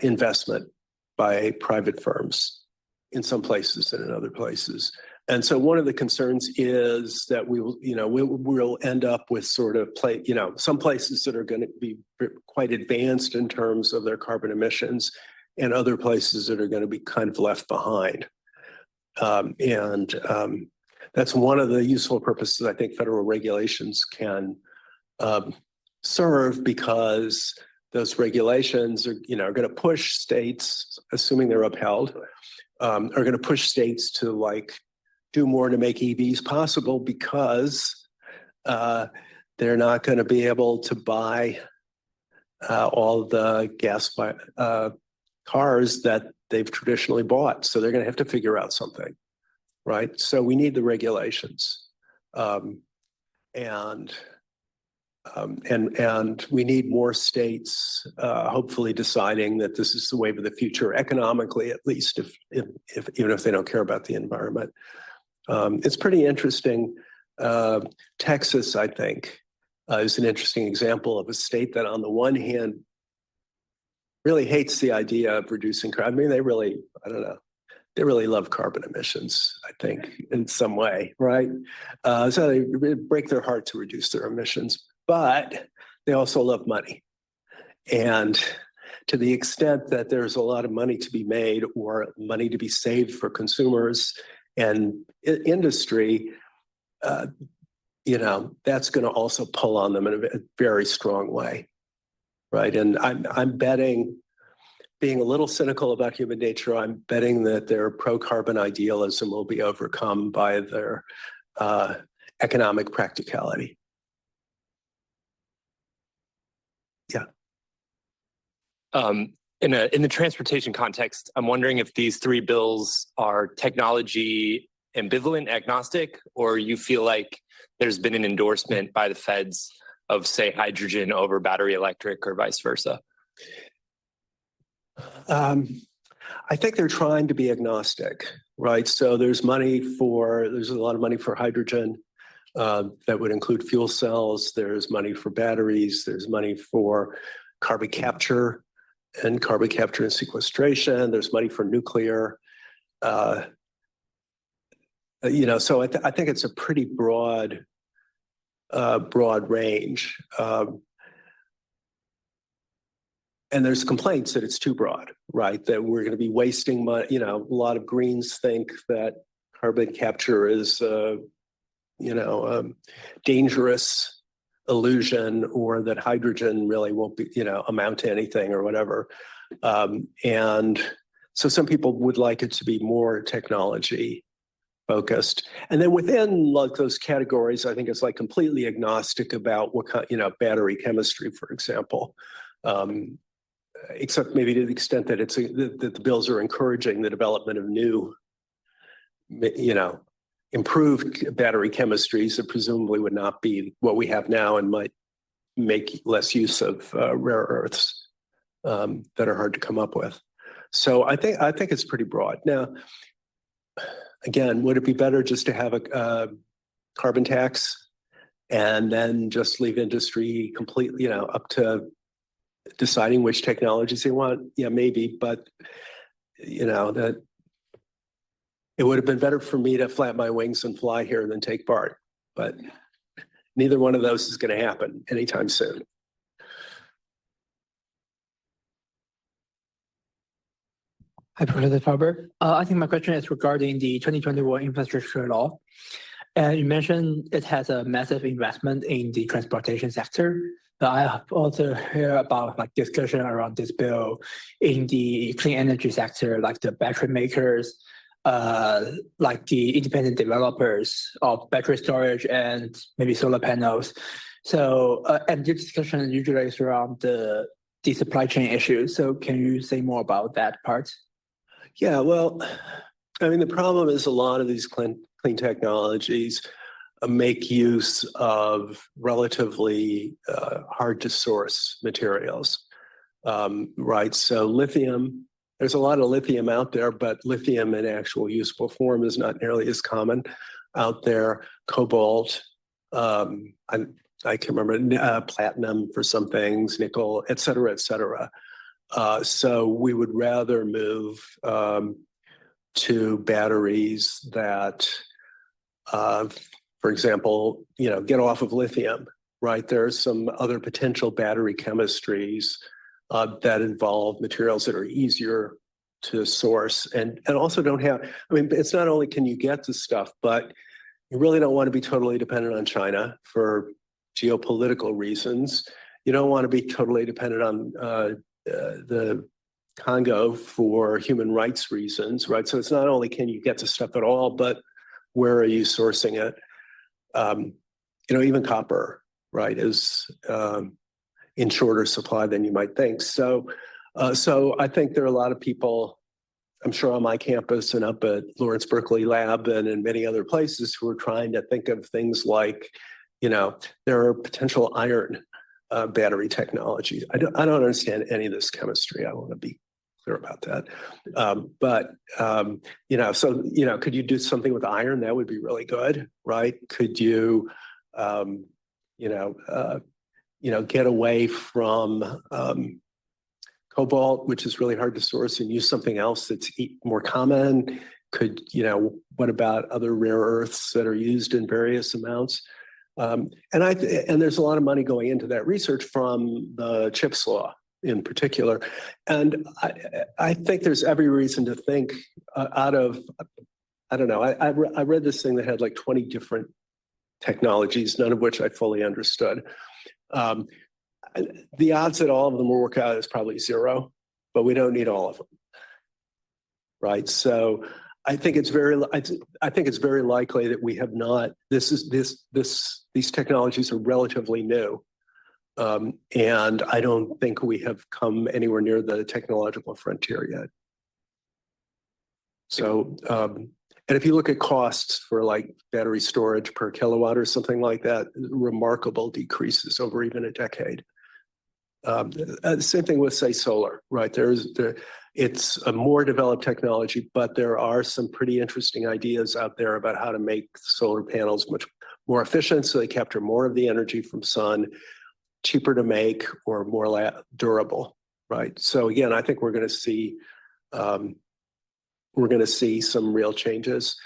investment by private firms in some places and in other places. And so one of the concerns is that we'll end up with sort of some places that are going to be quite advanced in terms of their carbon emissions, and other places that are going to be kind of left behind. That's one of the useful purposes I think federal regulations can serve, because those regulations are, are going to push states, assuming they're upheld, are going to push states to like do more to make EVs possible because they're not going to be able to buy all the gas cars that they've traditionally bought. So they're going to have to figure out something, right? So we need the regulations. And we need more states hopefully deciding that this is the wave of the future economically, at least if even if they don't care about the environment. It's pretty interesting. Texas, I think, is an interesting example of a state that on the one hand really hates the idea of reducing carbon. I mean, they really, I don't know, they really love carbon emissions, I think, in some way, right? So they break their heart to reduce their emissions, but they also love money. And to the extent that there's a lot of money to be made or money to be saved for consumers and industry, that's going to also pull on them in a very strong way, right? And I'm betting, being a little cynical about human nature, I'm betting that their pro-carbon idealism will be overcome by their economic practicality. Yeah. In the transportation context, I'm wondering if these three bills are technology ambivalent, agnostic, or you feel like there's been an endorsement by the feds of, say, hydrogen over battery electric or vice versa? I think they're trying to be agnostic, right? So there's a lot of money for hydrogen that would include fuel cells. There's money for batteries. There's money for carbon capture and sequestration. There's money for nuclear. So I think it's a pretty broad range. And there's complaints that it's too broad, right? That we're going to be wasting money. A lot of Greens think that carbon capture is, dangerous illusion, or that hydrogen really won't be, amount to anything or whatever. And so some people would like it to be more technology focused. And then within like those categories, I think it's like completely agnostic about what kind, battery chemistry, for example. Except maybe to the extent that that the bills are encouraging the development of new, improved battery chemistries that presumably would not be what we have now and might make less use of rare earths that are hard to come up with. So I think it's pretty broad. Now, again, would it be better just to have a carbon tax and then just leave industry completely, up to deciding which technologies they want? Yeah, maybe, but that it would have been better for me to flap my wings and fly here than take part. But neither one of those is going to happen anytime soon. Hi, Professor Farber. I think my question is regarding the 2021 infrastructure law. And you mentioned it has a massive investment in the transportation sector. But I have also heard about discussion around this bill in the clean energy sector, like the battery makers, like the independent developers of battery storage and maybe solar panels. So, and the discussion usually is around the supply chain issues. So can you say more about that part? Yeah, well, I mean, the problem is a lot of these clean technologies make use of relatively hard to source materials, right? So lithium, there's a lot of lithium out there, but lithium in actual usable form is not nearly as common out there. Cobalt, I can remember platinum for some things, nickel, et cetera, et cetera. So we would rather move to batteries that, for example, get off of lithium, right? There's some other potential battery chemistries that involve materials that are easier to source and also don't have, I mean, it's not only can you get the stuff, but you really don't want to be totally dependent on China for geopolitical reasons. you don't want to be totally dependent on the Congo for human rights reasons, right? So it's not only can you get to stuff at all, but where are you sourcing it? Even copper, right, is in shorter supply than you might think. So I think there are a lot of people, I'm sure on my campus and up at Lawrence Berkeley Lab and in many other places, who are trying to think of things like, there are potential iron battery technologies. I don't understand any of this chemistry. I want to be clear about that. Could you do something with iron? That would be really good, right? Could you, get away from cobalt, which is really hard to source, and use something else that's more common? Could, what about other rare earths that are used in various amounts? And there's a lot of money going into that research from the CHIPS law in particular. And I think there's every reason to think I read this thing that had like 20 different technologies, none of which I fully understood. The odds that all of them will work out is probably zero, but we don't need all of them, right? So I think it's very likely that we have not. These technologies are relatively new, and I don't think we have come anywhere near the technological frontier yet. So, and if you look at costs for like battery storage per kilowatt or something like that, remarkable decreases over even a decade. Same thing with, say, solar, right? It's a more developed technology, but there are some pretty interesting ideas out there about how to make solar panels much more efficient, so they capture more of the energy from sun, cheaper to make, or more durable, right? So again, I think we're going to see some real changes.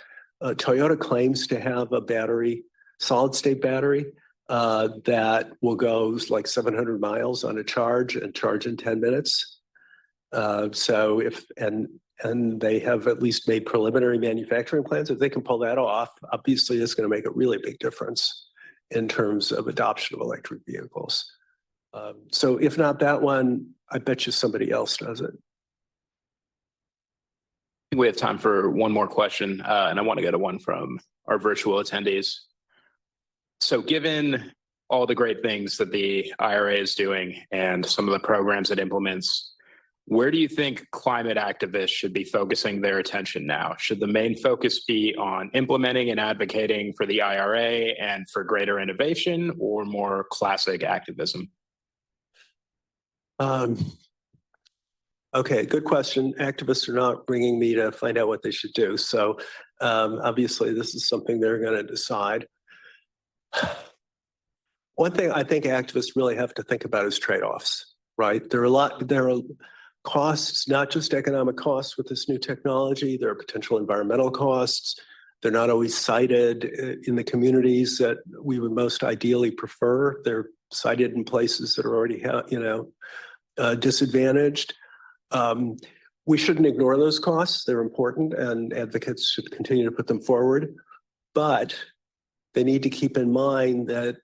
Toyota claims to have a battery, solid state battery, that will go like 700 miles on a charge and charge in 10 minutes. And they have at least made preliminary manufacturing plans. If they can pull that off, obviously it's going to make a really big difference in terms of adoption of electric vehicles. So if not that one, I bet you somebody else does it. I think we have time for one more question, and I want to get to one from our virtual attendees. So given all the great things that the IRA is doing and some of the programs it implements, where do you think climate activists should be focusing their attention now? Should the main focus be on implementing and advocating for the IRA and for greater innovation, or more classic activism? Okay, good question. Activists are not bringing me to find out what they should do. So obviously this is something they're going to decide. One thing I think activists really have to think about is trade-offs, right? There are costs, not just economic costs with this new technology. There are potential environmental costs. They're not always cited in the communities that we would most ideally prefer. They're cited in places that are already, disadvantaged. We shouldn't ignore those costs. They're important, and advocates should continue to put them forward. But they need to keep in mind that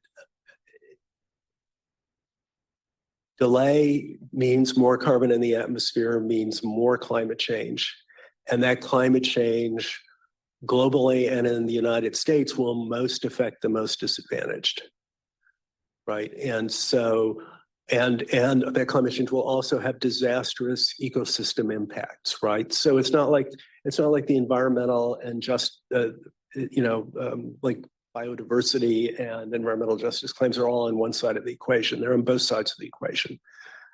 delay means more carbon in the atmosphere, means more climate change. And that climate change globally and in the United States will most affect the most disadvantaged, right? And so, and that climate change will also have disastrous ecosystem impacts, right? So it's not like the environmental and just, like biodiversity and environmental justice claims are all on one side of the equation. They're on both sides of the equation.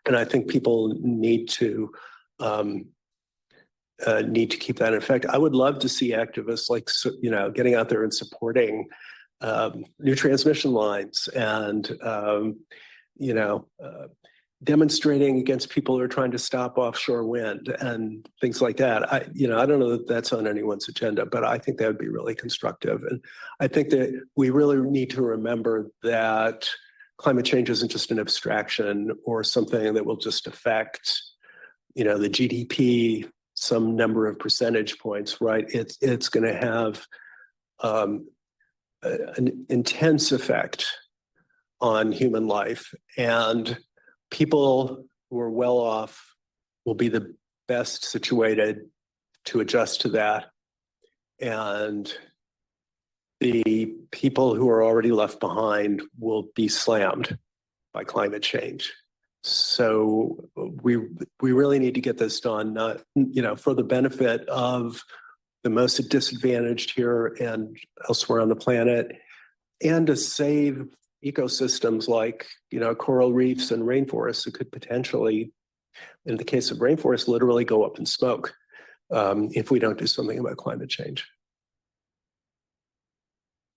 And I think people need to keep that in effect. I would love to see activists getting out there and supporting new transmission lines and, demonstrating against people who are trying to stop offshore wind and things like that. I don't know that that's on anyone's agenda, but I think that would be really constructive. And I think that we really need to remember that climate change isn't just an abstraction or something that will just affect, the GDP, some number of percentage points, right? It's going to have an intense effect on human life, and people who are well off will be the best situated to adjust to that. And the people who are already left behind will be slammed by climate change. So we really need to get this done, not, for the benefit of the most disadvantaged here and elsewhere on the planet, and to save ecosystems like, coral reefs and rainforests that could potentially, in the case of rainforests, literally go up in smoke if we don't do something about climate change.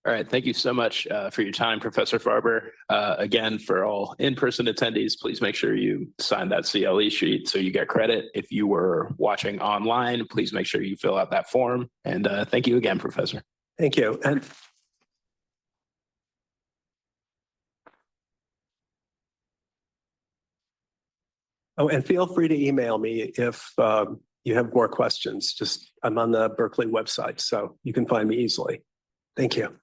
All right, thank you so much for your time, Professor Farber. Again, for all in-person attendees, please make sure you sign that CLE sheet so you get credit. If you were watching online, please make sure you fill out that form. And thank you again, Professor. Thank you. And feel free to email me if you have more questions. I'm on the Berkeley website, so you can find me easily. Thank you.